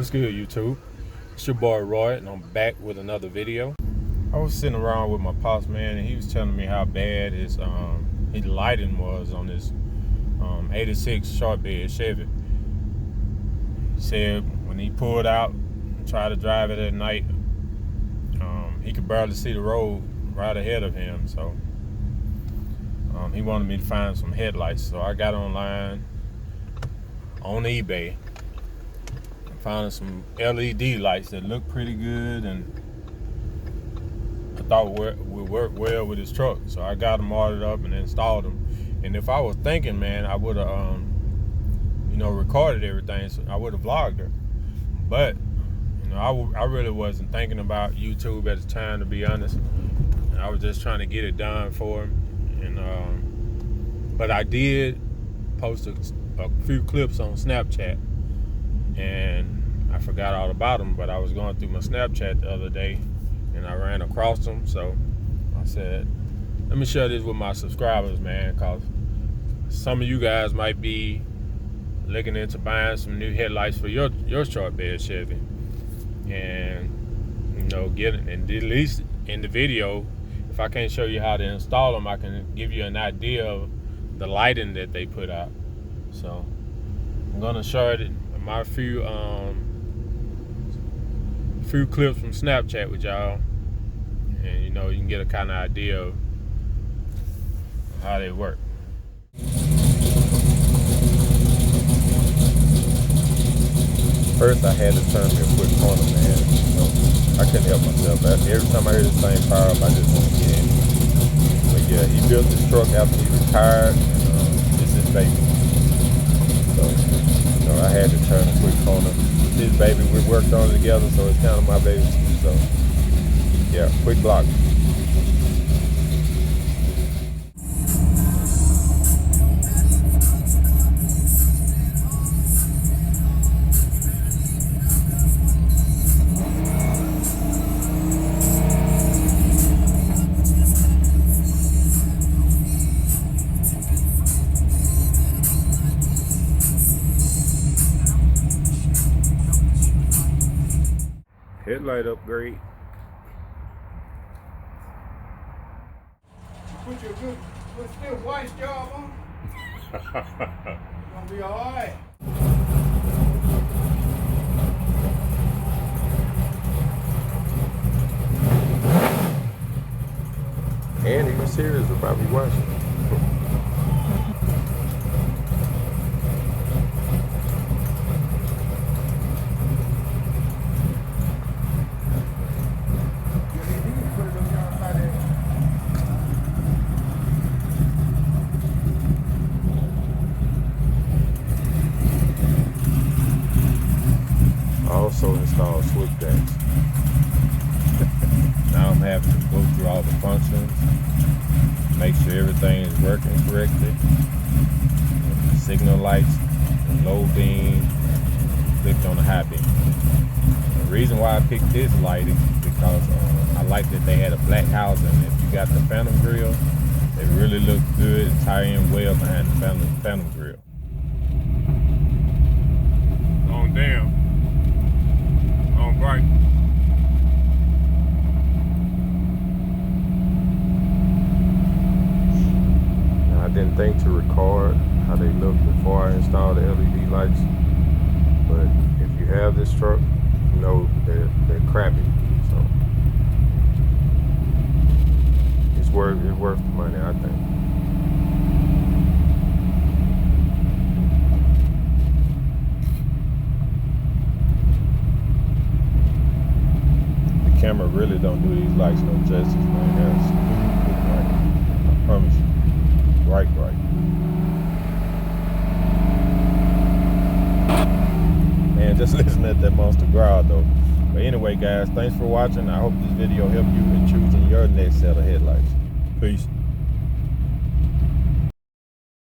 What's good, YouTube? It's your boy Roy, and I'm back with another video. I was sitting around with my pops, man, and he was telling me how bad his lighting was on this 86 Shortbed Chevy. He said when he pulled out and tried to drive it at night, he could barely see the road right ahead of him. So he wanted me to find some headlights. So I got online on eBay. Found some LED lights that look pretty good and I thought would work well with his truck. So I got them ordered up and installed them. And if I was thinking, man, I would have, recorded everything. So I would have vlogged her. But, I really wasn't thinking about YouTube at the time, to be honest. I was just trying to get it done for him. And but I did post a few clips on Snapchat. And I forgot all about them, but I was going through my Snapchat the other day and I ran across them. So I said, let me share this with my subscribers, man, because some of you guys might be looking into buying some new headlights for your Shortbed Chevy. And, get it. And at least in the video, if I can't show you how to install them, I can give you an idea of the lighting that they put out. So I'm going to share it. My few clips from Snapchat with y'all, and you can get a kind of idea of how they work. First, I had to turn me a quick corner, man. I couldn't help myself. Every time I hear this thing fire up, I just want to get in. But yeah, he built this truck after he retired, and this is his baby. So I had to turn a quick corner. This baby, we worked on it together, so it's kind of my baby too. So yeah, quick block. Headlight upgrade. Put your good still white job on. Gonna be all right. And even serious will probably watch it. Also installed switch backs. Now I'm having to go through all the functions, make sure everything is working correctly. Signal lights, the low beam, clicked on the high beam. The reason why I picked this light is because I like that they had a black housing. If you got the phantom grill, they really look good and tie in well behind the phantom grill. On down. Right. Now, I didn't think to record how they look before I installed the LED lights, but if you have this truck, you know they're crappy. So it's worth the money, I think. Camera really don't do these lights no justice, man. That's right. I promise you. Right. Man, just listen at that monster growl though. But anyway, guys, thanks for watching. I hope this video helped you in choosing your next set of headlights. Peace.